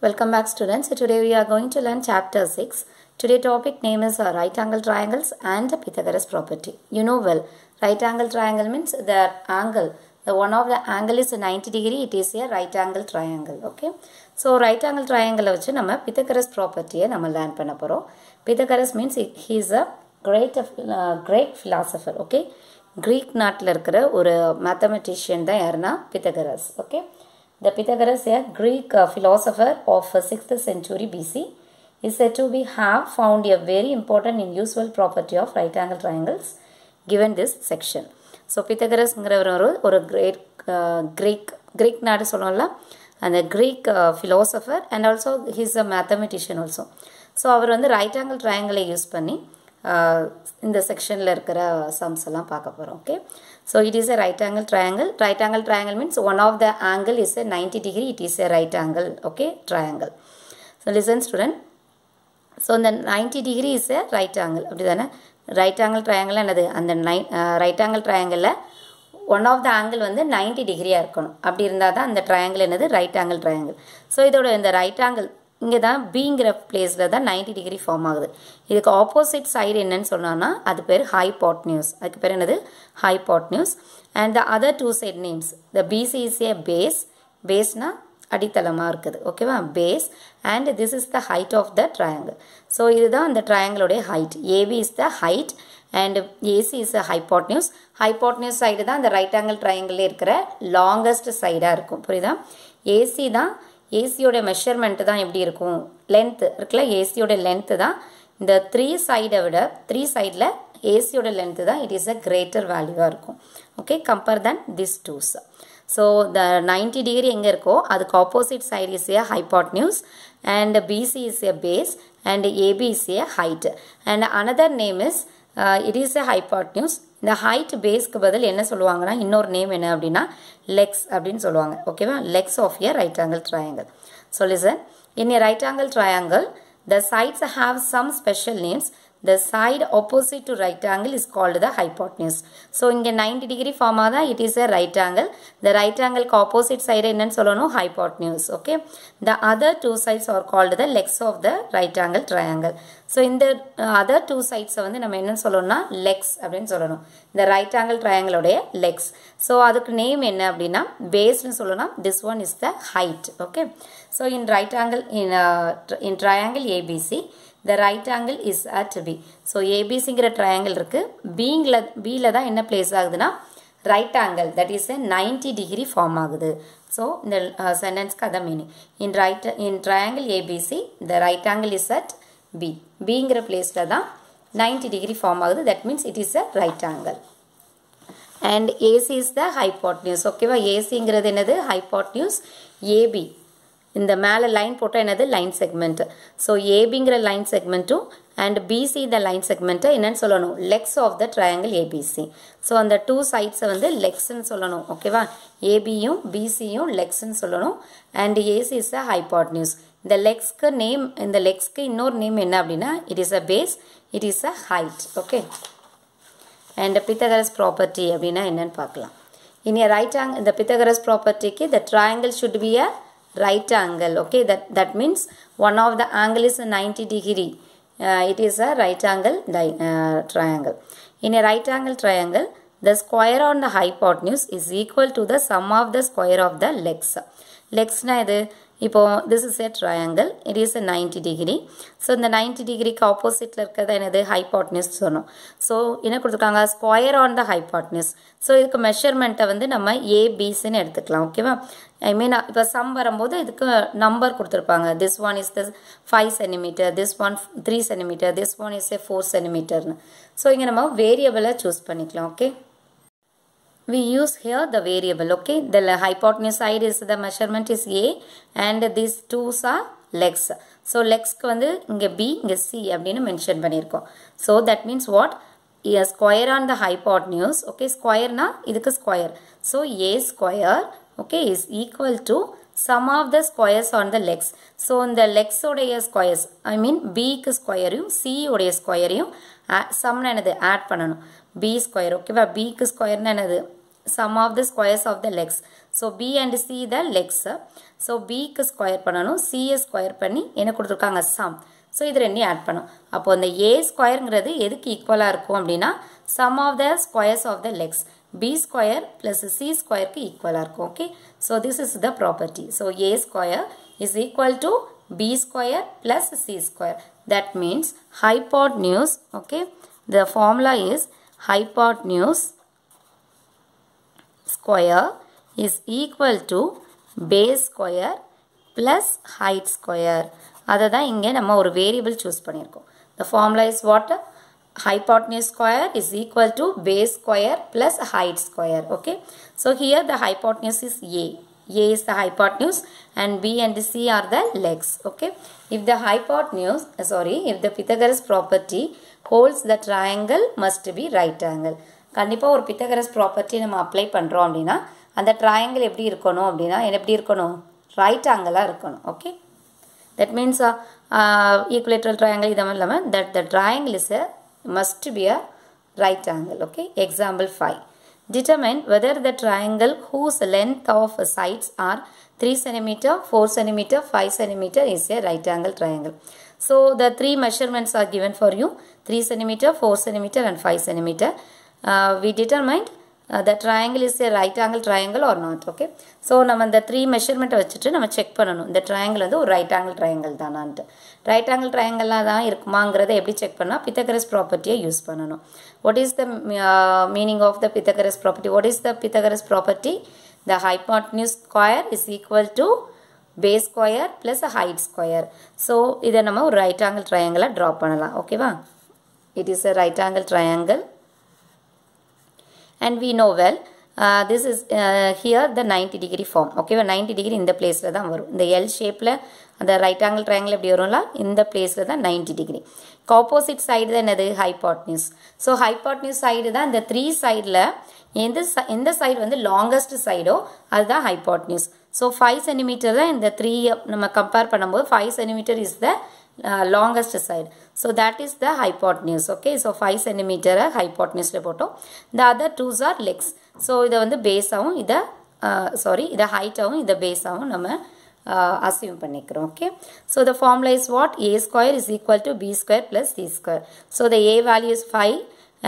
Welcome back students. Today we are going to learn chapter 6. Today topic name is right angle triangles and Pythagoras property. You know well, right angle triangle means the angle, the one of the angle is 90 degree, it is a right angle triangle. Okay. So right angle triangle வச்சு நம்ம Pythagoras property நம்ம learn பண்ண போறோம். Pythagoras means he is a great philosopher. Okay. Greek நாட்டில் இருக்கிற ஒரு mathematician தான் யாருன்னா Pythagoras. Okay. The Pythagoras, a Greek philosopher of 6th century BC, is said to have found a very important and useful property of right angle triangles given this section. So Pythagoras ஒரு Greek நாடு சொல்லணும்ல, அந்த Greek philosopher and also he is a mathematician also. So அவர் வந்து right angle triangle use பண்ணி இந்த செக்ஷனில் இருக்கிற sums எல்லாம் பார்க்க போகிறோம். Okay, so it is a right angle triangle. Right angle triangle means one of the angle is a 90 degree, it is a right angle. Okay, triangle. So listen student, so இந்த 90 degree is a right angle, அப்படி தானே? Right angle triangle என்னது? அந்த right angle ட்ரையாங்கிளில் one of the angle வந்து 90 degree இருக்கணும். அப்படி இருந்தால் தான் அந்த ட்ரையாங்கிள் என்னது? Right angle triangle. ஸோ இதோட இந்த ரைட் ஆங்கிள் இங்கே தான் பிங்கிற பிளேஸில் தான் 90 degree ஃபார்ம் ஆகுது. இதுக்கு ஆப்போசிட் சைடு என்னன்னு சொன்னோன்னா அது பேர் ஹைபாட்னியூஸ். அதுக்கு பேர் என்னது? Hypotenuse. And the other two side names, the BC is a base, பேஸ்னா அடித்தளமாக இருக்குது. ஓகேவா? Base. And this is the height of the triangle. So இதுதான் அந்த ட்ரையாங்கிளோடைய height. AB is the height and AC is a hypotenuse. Hypotenuse side தான் அந்த right angle triangle இருக்கிற லாங்கஸ்ட் சைடாக இருக்கும். புரியுதா? ஏசி தான், ஏசியோட மெஷர்மெண்ட்டு தான் எப்படி இருக்கும்? லென்த்து இருக்குல்ல, ஏசியோட லென்த்து தான் இந்த 3 சைடை விட 3 சைடில் ஏசியோட லென்த்து தான் இட் இஸ் அ கிரேட்டர் வேல்யூவாக இருக்கும். Okay, compare then this twos. So the 90 degree எங்கே இருக்கோ அதுக்கு opposite side is a hypotenuse and BC is a base and AB is a height and another name is it is a hypotenuse. இந்த height பேஸ்க்கு பதில் என்ன சொல்லுவாங்கன்னா, இன்னொரு name என்ன அப்படின்னா லெக்ஸ் அப்படின்னு சொல்லுவாங்க. ஓகேவா? Legs of a right angle triangle. So listen, in a right angle triangle the sides have some special names. The side opposite to right angle is called the hypotenuse. So இங்க 90 degree form ஆதா it is a right angle. The right angle opposite side என்னன்னு சொல்லணும்? hypotenuse. Okay. The other two sides are called the legs of the right angle triangle. So இந்த other two sides வந்து நம்ம என்னன்னு சொல்லணும்னா legs அப்படின்னு சொல்லணும். இந்த right angle triangle உடைய legs. So அதுக்கு நேம் என்ன அப்படின்னா பேஸ்னு சொல்லணும். This one is the height. Okay. So in right angle in triangle ABC, the right angle is at B. So ABCங்கிற triangle இருக்கு. Bல தான் என்ன place ஆகுதுன்னா right angle, that is a 90 degree form ஆகுது. So இந்த sentenceக்கு அதான் meaning. In triangle ABC, the right angle is at B. Bங்கிற placeல தான் 90 degree form ஆகுது. That means it is a right angle. And AC is the hypotenuse. ஓகேவா? ACங்கிறது என்னது? hypotenuse. AB இந்த மேலே line போட்டால் என்னது? Line segment. ஸோ ஏபிங்கிற லைன் செக்மெண்ட்டும் அண்ட் பிசி இந்த லைன் செக்மெண்ட்டை என்னன்னு சொல்லணும்? Legs of the triangle ABC. So அந்த டூ சைட்ஸை வந்து லெக்ஸ்ன்னு சொல்லணும். ஓகேவா? ஏபியும் பிசியும் லெக்ஸ்ன்னு சொல்லணும். And AC is a hypotenuse. இந்த லெக்ஸ்க்கு நேம், இந்த லெக்ஸ்க்கு இன்னொரு நேம் என்ன அப்படின்னா it is a base, it is a height. Okay. And Pythagoras property அப்படின்னா என்னன்னு பார்க்கலாம். இன் ஏ ரைட் ஆங்கிள், இந்த Pythagoras ப்ராப்பர்ட்டிக்கு the triangle should be a right angle. Okay, that means one of the angle is 90 degree. It is a right angle triangle. In a right angle triangle, the square on the hypotenuse is equal to the sum of the square of the legs. Legs na idu இப்போ this is a triangle, it is a 90 degree. So இந்த 90 degree ஆப்போசிட்ல இருக்கிறது என்னது? Hypotenuse சொன்னோம். So என்ன கொடுத்துருக்காங்க? Square on the hypotenuse. So இதுக்கு மெஷர்மெண்ட்டை வந்து நம்ம ஏபிசின்னு எடுத்துக்கலாம். ஓகேவா? ஐ மீன் இப்போ சம் வரும்போது இதுக்கு நம்பர் கொடுத்துருப்பாங்க. This one is the 5 centimeter, this one 3 centimeter, this one is a 4 centimeterன்னு. ஸோ இங்கே நம்ம வேரியபிளை சூஸ் பண்ணிக்கலாம். Okay, we use here the variable. Okay, the hypotenuse side is the measurement is A and these twos are legs. So legs க்கு வந்து இங்க B இங்க C அப்படின்னு மென்ஷன் பண்ணியிருக்கோம். So that means what? A square on the hypotenuse. Okay, square na இதுக்கு square. So A square, okay, is equal to sum of the squares on the legs. So இந்த legs உடைய squares, I mean B க்கு ஸ்கொயரையும் C உடைய ஸ்கொயரையும் சம்னா என்னது? Add பண்ணணும். B square. ஓகேவா? B க்கு ஸ்கொயர்னா என்னது? sum of the squares of the legs. So B and C the legs. So B க்கு ஸ்கொயர் பண்ணனும், C ஸ்கொயர் பண்ணி என்ன கொடுத்திருக்காங்க sum. So இது ரெண்டையும் ஆட் பண்ணும். அப்போ அந்த A ஸ்கொயர்ங்கிறது எதுக்கு ஈக்குவலா இருக்கும் அப்படினா sum of the squares of the legs. B square plus C square க்கு ஈக்குவலா இருக்கும். Okay. So this is the property. So A square is equal to B square plus C square. That means hypotenuse. Okay. The formula is hypotenuse square is equal to base square plus height square. அததான் இங்க நம்ம ஒரு variable choose பண்ணிருக்கோம். The formula is what? Hypotenuse square is equal to base square plus height square. Okay. So here the hypotenuse is A. A is the hypotenuse and B and C are the legs. Okay. If the hypotenuse, if the Pythagoras property holds, the triangle must be right angle. கண்டிப்பா ஒரு Pythagoras property நம்ம apply பண்றோம் அப்படினா அந்த triangle எப்படி இருக்கணும் அப்படினா எப்படி இருக்கணும்? Right angle இருக்கணும். Okay. That means equilateral triangle இதெல்லாம் இல்லாம that the triangle is must be a right angle. Okay. Example 5. Determine whether the triangle whose length of sides are 3 cm, 4 cm, 5 cm is a right angle triangle. So the three measurements are given for you: 3 cm, 4 cm and 5 cm. We determined the triangle is a right angle triangle or not. Okay. So நம்ம இந்த 3 measurement வச்சிட்டு நம்ம check பண்ணனும் இந்த triangle வந்து ஒரு right angle triangle தானான்ட்டு. Right angle triangle தான் இருக்குமாங்கறத எப்படி செக் பண்ணா Pythagoras property யூஸ் பண்ணனும். What is the meaning of the Pythagoras property? What is the Pythagoras property? The hypotenuse square is equal to base square plus a height square. So இத நம்ம ஒரு right angle triangle draw பண்ணலாம். ஓகேவா? It is a right angle triangle. And we know well this is here the 90 degree form. Okay, 90 degree இந்த பிளேஸ்ல தான் வரும். இந்த L ஷேப்ல அந்த ரைட் ஆங்கிள் ட்ரையாங்கிள் எப்படி வரும்ல இந்த பிளேஸ்ல தான் 90 டிகிரி. ஆப்போசிட் சைடு தான் என்னது ஹைபோட்டனியூஸ். ஸோ ஹைபோட்டனியூஸ் சைடு தான் இந்த 3 சைடில் எந்த சைடு வந்து லாங்கஸ்ட் சைடோ அதுதான் ஹைபோட்டனியூஸ். ஸோ 5 சென்டிமீட்டர் தான் இந்த 3 நம்ம கம்பேர் பண்ணும்போது 5 centimetre is the longest side. So that is the hypotenuse. Okay. So 5 centimeter hypotenuse le pottom. The other twos are legs. So இத வந்து base ஆவும் இத இத height ஆவும் இத base ஆவும் நம்ம assume பண்ணிக்கிறோம். Okay. So the formula is what? A square is equal to B square plus C square. So the A value is 5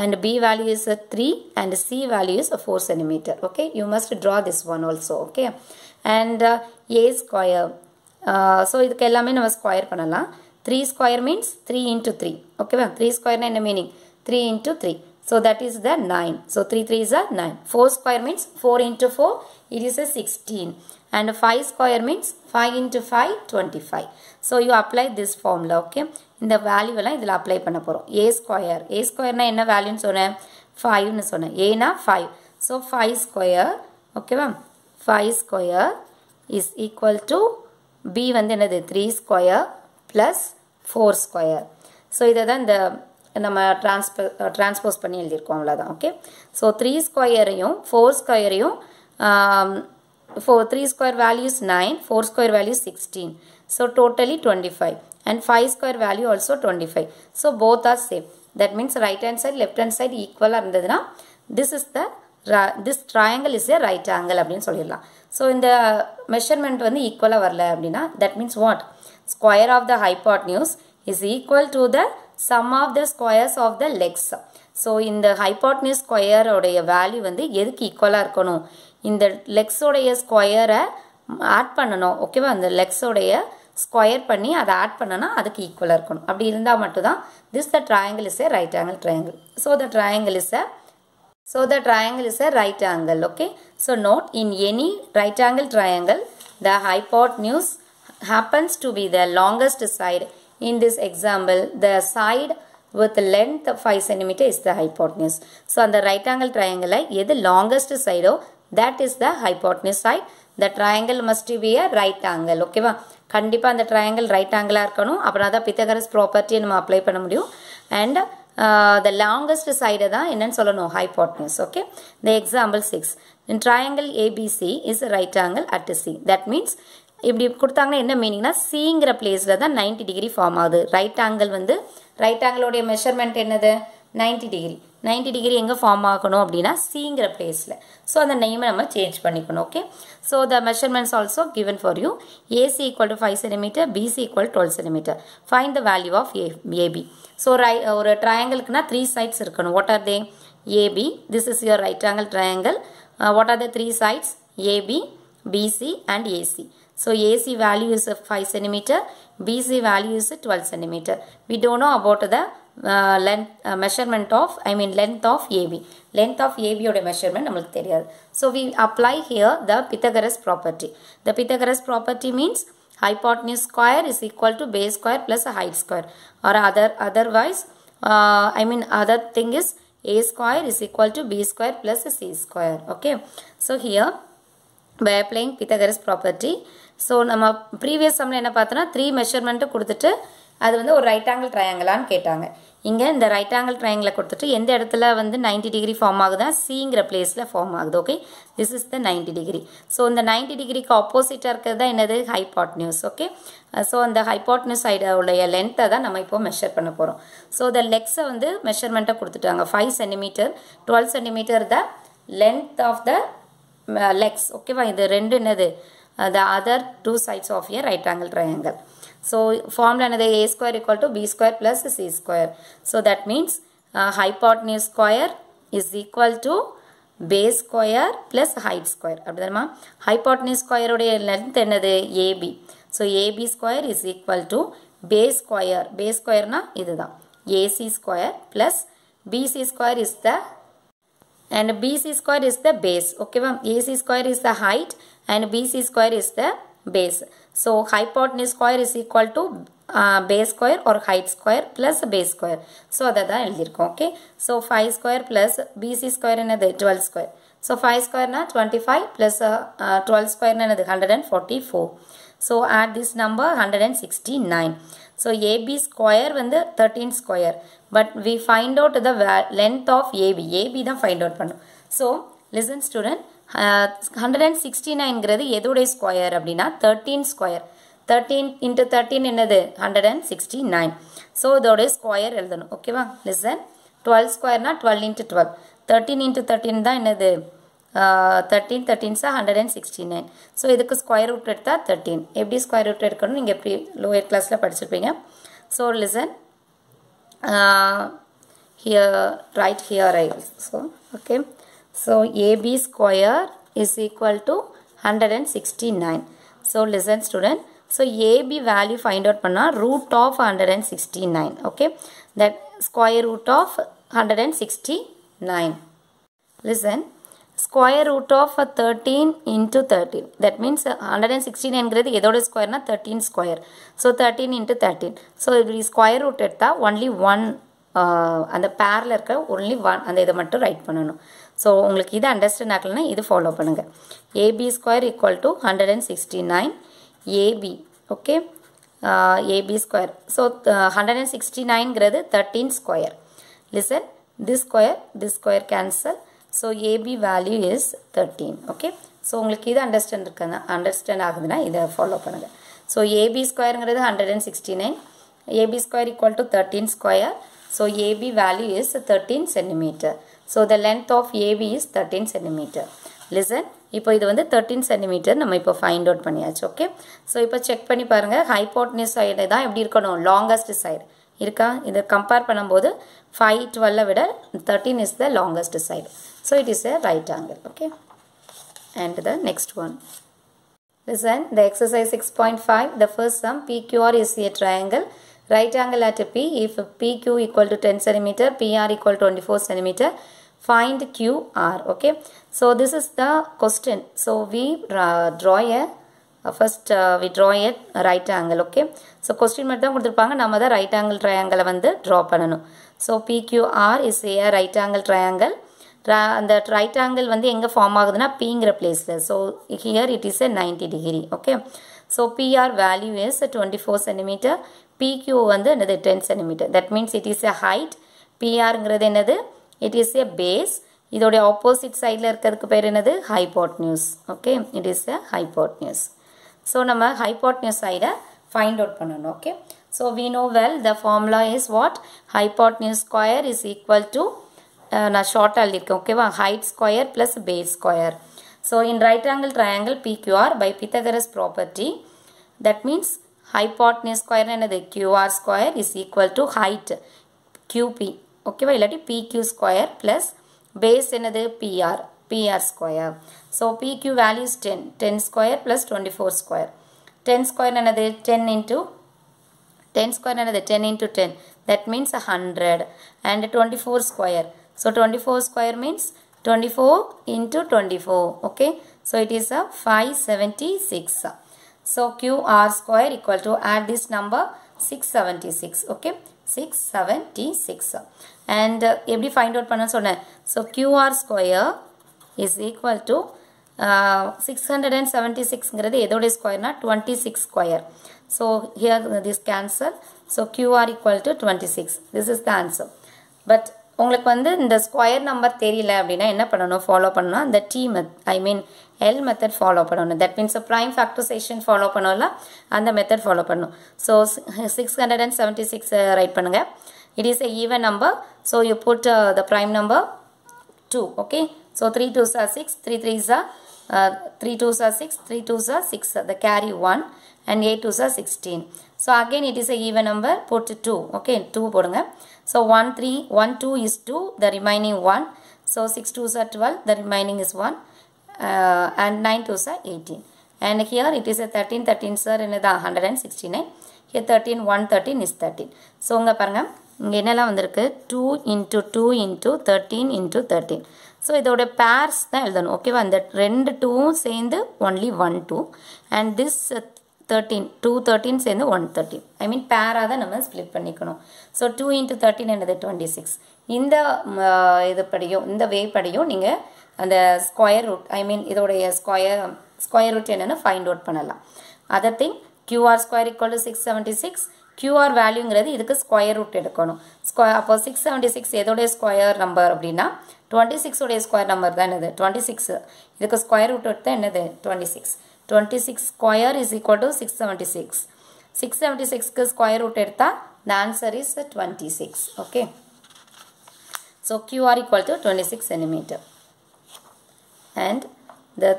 and B value is 3 and C value is 4 centimeter. Okay. You must draw this one also. Okay. And A square. So இதுக்கு எல்லாமே நம்ம square பண்ணலாம். 3 square means 3 into 3. Okay, 3 square na meaning 3 into 3. So that is the 9. So 3 3s are 9. 4 square means 4 into 4. It is a 16. And 5 square means 5 into 5 25. So you apply this formula. Okay. In the value எல்லாம் இதில் apply பண்ண போறோம். A square. A square na என்ன value சொன்னேன்? 5 னு சொன்னேன். A na 5. So 5 square. Okay, 5 square is equal to B வந்து என்னது 3 square plus 4 square. So இதை தான் இந்த நம்ம டிரான்ஸ்போஸ் பண்ணி எழுதியிருக்கோம் அவ்வளோதான். Okay. So 3 ஸ்கொயரையும் 4 ஸ்கொயரையும் 3 square value is 9, 4 square value is 16. So totally 25 and 5 square value also 25. So both are same. That means right hand side left hand side equal இருந்ததுனா this triangle is a right angle அப்படின்னு சொல்லிடலாம். So இந்த measurement வந்து equal வரல அப்படின்னா that means what? Square of the hypotenuse is equal to the sum of the squares of the legs. So இந்த hypotenuse square உடைய value வந்து எதுக்கு equal இருக்கணும்? இந்த legs உடைய square add பண்ணணும். ஓகேவா? அந்த legs உடைய square பண்ணி அதை add பண்ணனா அதுக்கு equal இருக்கணும். அப்படி இருந்தா மட்டும் தான் this the triangle is a right angle triangle. So the triangle is a right angle. Okay. So note, in any right angle triangle the hypotenuse happens to be the longest side. In this example the side with length 5 cm is the hypotenuse. So on the right angle triangle எது longest side that is the hypotenuse side. The triangle must be a right angle. Okay வா? கண்டிப்பா அந்த triangle right angle இருக்கணும். அப்பனா தான் Pythagoras property நம்ம apply பண்ண முடியும். And the longest side தான் என்னன்னு சொல்லணும் hypotenuse. Okay. The example 6. In triangle ABC is a right angle at C. That means இப்படி கொடுத்தாங்கன்னா என்ன மீனிங்னா Cங்கிற பிளேஸ்ல தான் 90 டிகிரி ஃபார்ம் ஆகுது. ரைட் ஆங்கிள் வந்து ரைட் ஆங்கிளோடைய மெஷர்மெண்ட் என்னது 90 டிகிரி. 90 degree எங்கே ஃபார்ம் ஆகணும் அப்படின்னா சிங்கிற பிளேஸில். ஸோ அந்த நெய்மை நம்ம சேஞ்ச் பண்ணிக்கணும். Okay, so the measurements also given for you. AC equal to 5 cm, BC equal to 12 cm. Find the value of AB. So ஒரு ட்ரையாங்கிள்க்குனா 3 sides இருக்கணும். What are they? AB, this is your right angle triangle. What are the 3 sides? AB, BC and AC. So AC value is 5 cm, BC value is 12 cm. We don't know about the length measurement of length of AB. Length of AB oda measurement namakku theriyadu. So we apply here the Pythagoras property. The Pythagoras property means hypotenuse square is equal to base square plus height square, or otherwise other thing is A square is equal to B square plus C square. Okay, so here by applying Pythagoras property, so நம்ம previous sumல என்ன பார்த்தோம்னா 3 measurement கொடுத்துட்டு அது வந்து ஒரு right angle ட்ரையாங்கிளான்னு கேட்டாங்க. இங்கே இந்த ரைட் ஆங்கிள் ட்ரையாங்கிளை கொடுத்துட்டு எந்த இடத்துல வந்து 90 டிகிரி ஃபார்ம் ஆகுதா, சிங்கிற பிளேஸில் ஃபார்ம் ஆகுது. Okay, this is the 90 degree. So இந்த 90 டிகிரிக்கு ஆப்போசிட்டாக இருக்கிறது தான் என்னது, ஹைபாட்னியூஸ். ஓகே, ஸோ அந்த ஹைபாட்னியூஸ் சைடோடைய லென்த்தை தான் நம்ம இப்போ மெஷர் பண்ண போகிறோம். ஸோ த லெக்ஸை வந்து மெஷர்மெண்ட்டை கொடுத்துட்டாங்க. 5 centimetre, 12 centimetre the length of the legs. ஓகேவா, இது ரெண்டு என்னது, the other two sides of a right angle triangle. So formula another A square equal to B square plus C square. So that means hypotenuse square is equal to base square plus height square. அப்படிதானமா, hypotenuse square உடைய length என்னது, AB. So AB square is equal to base square. Base square na இதுதான் AC square plus BC square is the and BC square is the base. Okay, AC square is the height and BC square is the base. So hypotenuse square is equal to base square or height square plus base square. So adha எழுதிருக்கோம். Okay, so 5 square plus BC square என்னது 12 square. So 5 square na 25 plus 12 square என்னது 144. So add this number 169. So AB square வந்து 13 square, but we find out the length of AB. AB தான் find out பண்ணும். So listen student, 169ங்கிறது எதோடைய square அப்படின்னா 13 square. 13 into 13 என்னது 169. So இதோடைய square எழுதணும். ஓகேவா, listen, 12 ஸ்கொயர்னா 12 into 12, 13 into 13 தான் என்னது 13, 13s 169. ஸோ இதுக்கு ஸ்கொயர் ரூட் எடுத்தால் 13. எப்படி ஸ்கொயர் ரூட் எடுக்கணும் நீங்கள் எப்படி லோயர் கிளாஸில் படிச்சிருப்பீங்க. So listen, here right here I so okay, so AB square is equal to 169. So listen student, so AB value find out panna root of 169. Okay, that square root of 169. Listen, square root of 13 into 13, that means 169 ங்கிறது எதோட ஸ்கொயர்னா 13 square. So 13 into 13. So இப்படி square root எடுத்தால் only one, அந்த பேரில் இருக்க only one, அந்த இதை மட்டும் ரைட் பண்ணணும். ஸோ உங்களுக்கு இது அண்டர்ஸ்டாண்ட் ஆகலைன்னா இது ஃபாலோ பண்ணுங்கள். A B square equal to 169 A B. Okay, A B square. So 169ங்கிறது 13 square. Listen, this square cancel. So AB value is 13. Okay, so உங்களுக்கு இது அண்டர்ஸ்டாண்ட் ஆகுதுன்னா இதை ஃபாலோ பண்ணுங்கள். ஸோ ஏபி ஸ்கொயருங்கிறது 169, AB square equal to 13 square. So AB value is 13 centimetre. So the length of AB is 13 centimetre. Listen, இப்போ இது வந்து 13 centimetre நம்ம இப்போ ஃபைண்ட் அவுட் பண்ணியாச்சு. ஓகே, ஸோ இப்போ செக் பண்ணி பாருங்கள். ஹைபோட்டனியூஸ் சைடு தான் எப்படி இருக்கணும், லாங்கஸ்ட் சைடு இருக்கா. இதை கம்பேர் பண்ணும்போது 5, 12 விட 13 is the longest side. So it is a right angle. Okay, and the next one. Listen, the exercise 6.5, the first sum, PQR is a triangle, right angle at P. If PQ equal to 10 cm, PR equal to 24 cm, find QR. Okay, so this is the question. So we draw a first we draw a right angle. Okay, so question மட்டும் தான் கொடுத்திருப்பாங்க, நம்ம தான் right angle triangle வந்து draw பண்ணணும். So PQR is a right angle triangle. அந்த right angle வந்து எங்கே ஃபார்ம் ஆகுதுன்னா பிங்கிற பிளேஸில். So here it is a 90 degree. Okay, so PR value is 24 centimetre, PQ வந்து என்னது 10 centimetre. That means it is a height. பிஆருங்கிறது என்னது, இட் இஸ் a பேஸ். இதோடைய ஆப்போசிட் சைடில் இருக்கிறதுக்கு பேர் என்னது, hypotenuse. Okay, it is a hypotenuse. So நம்ம ஹைபோட்னியூஸ் சைடை ஃபைண்ட் அவுட் பண்ணணும். Okay, so we know well the formula is what, hypotenuse square is equal to நான் ஷார்ட்டாக எழுதியிருக்கேன் ஓகேவா height square plus base square so in right angle triangle PQR by Pythagoras property that means hypotenuse square என்னது QR square is equal to height QP ஓகேவா இல்லாட்டி PQ square plus base என்னது PR square so PQ value is 10 square plus 24 square 10 square என்னது 10 into 10 square another 10 into 10 that means 100 and 24 square so 24 square means 24 into 24 okay so it is a 576 so QR square equal to add this number 676 okay 676 and எப்படி find out பண்ண சொன்னேன் so QR square is equal to 676 எதோட ஸ்கொயர்னா 26 square so here this cancel so QR equal to 26 this is the answer but உங்களுக்கு வந்து இந்த square number தெரியல அப்படின்னா என்ன பண்ணணும் ஃபாலோ பண்ணணும் அந்த L method ஃபாலோ பண்ணணும் that means prime factorization follow பண்ணல அந்த மெத்தட் ஃபாலோ பண்ணணும் so 676 ரைட் பண்ணுங்க it is a even number so you put the prime number 2 okay so 3 2s are 6 3 3s are 3 2s are 6 3 2s are 6 the carry 1 and 8 2s are 16 so again it is a even number put 2 okay 2 போடுங்க so 1 3 1 2 is 2 the remaining 1 so 6 2s are 12 the remaining is 1 and 9 2s are 18 and here it is a 13 13 sir என்னது 169 here 13 113 is 13 so உங்க பாருங்க இங்க என்னலாம் வந்திருக்கு 2 into 2 into 13 into 13 so இதோட pairs தான் எழுதணும் ஓகேவா அந்த ரெண்டு 2 சேர்ந்து only 1 2 and this 13 2 13 சேர்ந்து 113 I mean pair தான் நம்ம split பண்ணிக்கணும் so 2 into 13 என்னது 26 இந்த இது படியும் இந்த வே படியும் நீங்க அந்த ஸ்கொயர் ரூட் I mean இதோட ஸ்கொயர் ரூட் என்னன்னு ஃபைண்ட் அவுட் பண்ணலாம் other thing QR square equal to 676 QR வேல்யூங்கிறது இதுக்கு ஸ்கொயர் ரூட் எடுக்கணும் அப்போ 676 எதோட ஸ்கொயர் நம்பர் அப்படின்னா 26 உடைய ஸ்கொயர் நம்பர் தான் என்னது 26 இதுக்கு ஸ்கொயர் ரூட் எடுத்தா என்னது 26 square is equal to 676 676 க்கு ஸ்கொயர் ரூட் எடுத்தா the answer is 26 okay so QR equal to 26 centimeter and the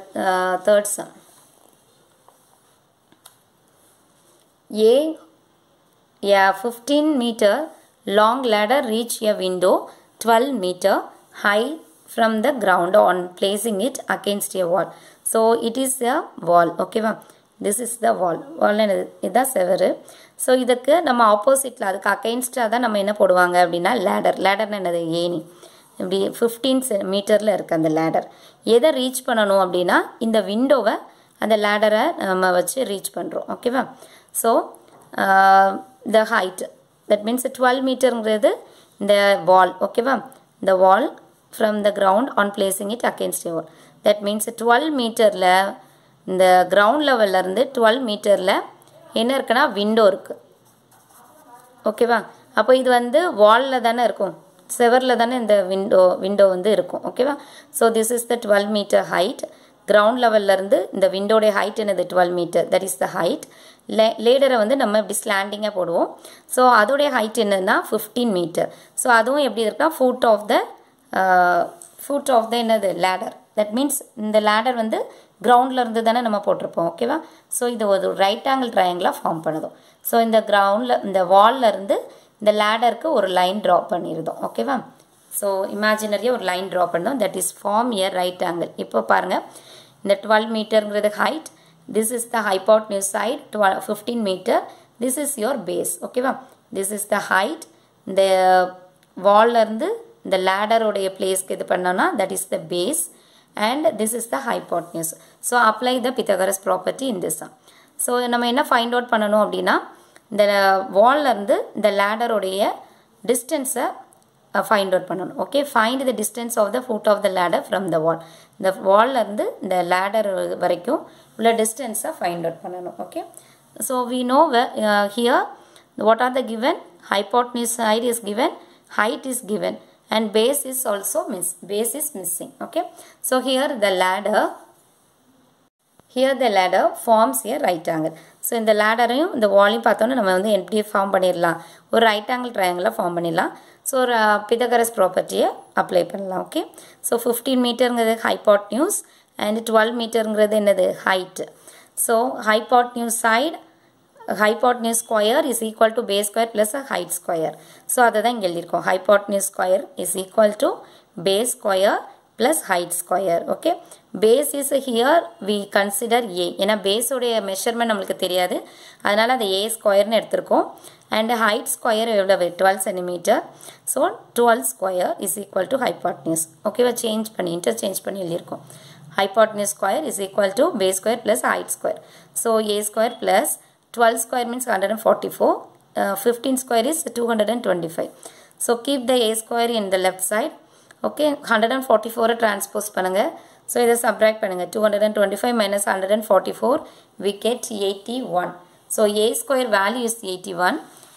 third sum a 15 meter long ladder reach a window 12 meter high from the ground on placing it against a wall so it is a wall okay va this is the wall இதா செவரு so இதுக்கு நம்ம ஆப்போசிட்ல அதுக்கு அகைன்ஸ்டா தான் நம்ம என்ன போடுவாங்க அப்படினா ladder என்னது ஏணி இப்படி 15 மீட்டர்ல இருக்கு அந்த ladder எதை ரீச் பண்ணனும் அப்படினா இந்த விண்டோவை அந்த ladder-ஐ நம்ம வச்சு ரீச் பண்றோம் ஓகேவா so the height that means 12 meterங்கிறது இந்த wall ஓகேவா the wall from the ground on placing it against a wall that means 12 மீட்டர்ல இந்த ground levelல இருந்து 12 மீட்டர்ல என்ன இருக்குனா விண்டோ இருக்கு ஓகேவா அப்போ இது வந்து வால்ல தான இருக்கும் செவர்ல தான இந்த விண்டோ வந்து இருக்கும் ஓகேவா so this is the 12 meter height ground levelல இருந்து இந்த விண்டோட height என்னது 12 meter that is the height லேடரை வந்து நம்ம இப்படி ஸ்லாண்டிங்கா போடுவோம் so அதோட height என்னன்னா 15 meter so அதுவும் எப்படி இருக்குனா foot of the என்னது ladder that means இந்த ladder வந்து groundல இருந்து தான நம்ம போட்டுறோம் ஓகேவா so இது ஒரு ரைட் ஆங்கிள் ட்ரையாங்கிளா ஃபார்ம் பண்ணுது so இந்த groundல இந்த wallல இருந்து இந்த ladderக்கு ஒரு லைன் டிரா பண்ணிருந்தோம் ஓகேவா so imaginary ஒரு லைன் டிரா பண்ணோம் that is form a right angle இப்போ பாருங்க இந்த 12 மீட்டர்ங்கிறது height this is the hypotenuse side 15 meter this is your base ஓகேவா this is the height இந்த wallல இருந்து இந்த ladder உடைய பிளேஸ்க்கு இது பண்ணோம்னா that is the base and this is the hypotenuse so apply the Pythagoras property in this sum so நம்ம என்ன find out பண்ணனும் அப்படினா இந்த wallல இருந்து இந்த ladder உடைய distance find out பண்ணனும் okay find the distance of the foot of the ladder from the wall the wallல இருந்து இந்த ladder வரைக்கும் உள்ள distance find out பண்ணனும் okay so we know here what are the given hypotenuse side is given height is given and base is also missing okay so here the ladder here the ladder forms a right angle. So இந்த ladderையும் இந்த வாலையும் பார்த்தோன்னா நம்ம வந்து எப்படி form பண்ணிடலாம், ஒரு right angle ட்ரையாங்கிளை form பண்ணிடலாம். ஸோ ஒரு பித்தகரஸ் ப்ராப்பர்ட்டியை அப்ளை பண்ணலாம். ஓகே, ஸோ 15 மீட்டருங்கிறது ஹைபாட்னியூஸ் அண்ட் 12 மீட்டருங்கிறது என்னது height. So hypotenuse side hypotenuse square is equal to base square plus a height square. So அதை தான் இங்கே எழுதியிருக்கோம். hypotenuse square is equal to base square plus height square. Okay, base is here we consider a. ஏன்னா base உடைய measurement நம்மளுக்கு தெரியாது, அதனால அந்த a square எடுத்திருக்கோம். and height square எவ்வளவு 12 cm. so 12 square is equal to hypotenuse. ஓகேவா, change பண்ணி இன்டர்சேஞ்ச் பண்ணி எழுதியிருக்கோம். hypotenuse square is equal to base square plus height square. so a square plus 12 square means 144, 15 square is 225. so keep the a square in the left side. okay, 144 transpose பண்ணுங்க. so இதை subtract பண்ணுங்க. 225 minus 144 we get 81. so a square value is 81.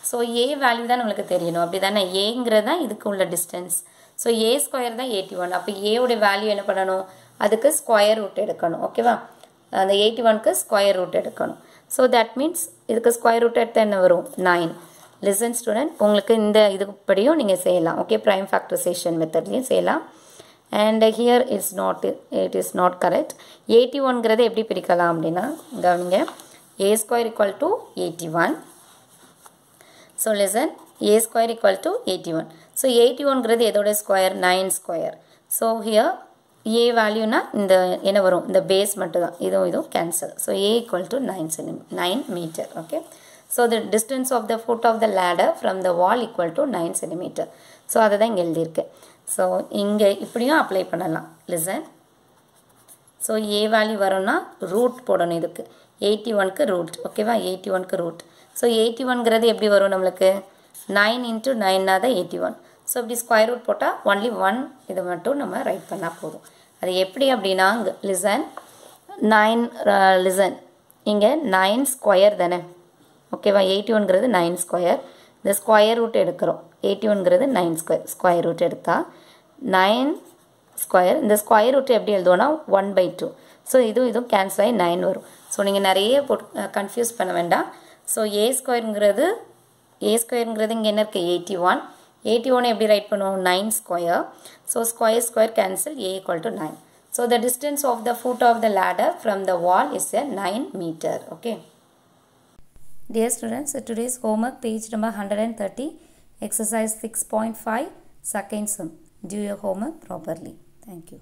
so a value தான் நம்மளுக்கு தெரியணும், அப்படி தானே, ஏங்கிறது தான் இதுக்கு உள்ள distance. so a square தான் 81. அப்போ a உடைய வேல்யூ என்ன பண்ணணும், அதுக்கு ஸ்கொயர் ரூட் எடுக்கணும். ஓகேவா, அந்த 81க்கு ஸ்கொயர் ரூட் எடுக்கணும். so that means இதுக்கு ஸ்கொயர் ரூட் எடுத்தால் என்ன வரும் 9. listen student, உங்களுக்கு இந்த இதுபடியும் நீங்கள் செய்யலாம். ஓகே, ப்ரைம் ஃபேக்டரைசேஷன் மெத்தட்லையும் செய்யலாம். and here it is not correct. 81ங்கிறது எப்படி பிரிக்கலாம் அப்படின்னா, கவனிங்க, a square equal to 81. so listen, a square equal to 81. so 81ங்கிறது எதோட square 9 square. so here a வேல்யூனா இந்த என்ன வரும், இந்த பேஸ் மட்டும் தான், இதுவும் cancel. so a equal to 9 meter. okay, so the distance of the foot of the ladder from the wall equal to 9 centimeter. so அதை தான் இங்கே எழுதியிருக்கு. so இங்கே இப்படியும் அப்ளை பண்ணலாம். listen, so a வேல்யூ வரும்னா ரூட் போடணும், இதுக்கு 81க்கு ரூட். ஓகேவா, 81க்கு ரூட். so 81ங்கிறது எப்படி வரும் நம்மளுக்கு 9 into 9 தான் 81. ஸோ இப்படி ஸ்கொயர் ரூட் போட்டால் ஒன்லி 1 இதை மட்டும் நம்ம ரைட் பண்ணால் போதும். அது எப்படி அப்படின்னா, லிசன் 9 லிசன் இங்கே 9 ஸ்கொயர் தானே. ஓகேவா, 81ங்கிறது 9 ஸ்கொயர். இந்த ஸ்கொயர் ரூட் எடுக்கிறோம். 81ங்கிறது 9 ஸ்கொயர் ரூட் எடுத்தால் 9 ஸ்கொயர். இந்த ஸ்கொயர் ரூட் எப்படி எழுதுவோன்னா 1/2. ஸோ இதுவும் கேன்சல் ஆகி 9 வரும். ஸோ நீங்கள் நிறைய கன்ஃபியூஸ் பண்ண வேண்டாம். ஸோ ஏ ஸ்கொயருங்கிறது இங்கே என்ன இருக்குது 81. 81 எப்படி ரைட் பண்ணுவோம் 9 square. So square cancel, a equal to 9. so the distance of the foot of the ladder from the wall is a 9 meter. okay, dear students, today's homework page number 130, exercise 6.5, second sum. Do your homework properly. Thank you.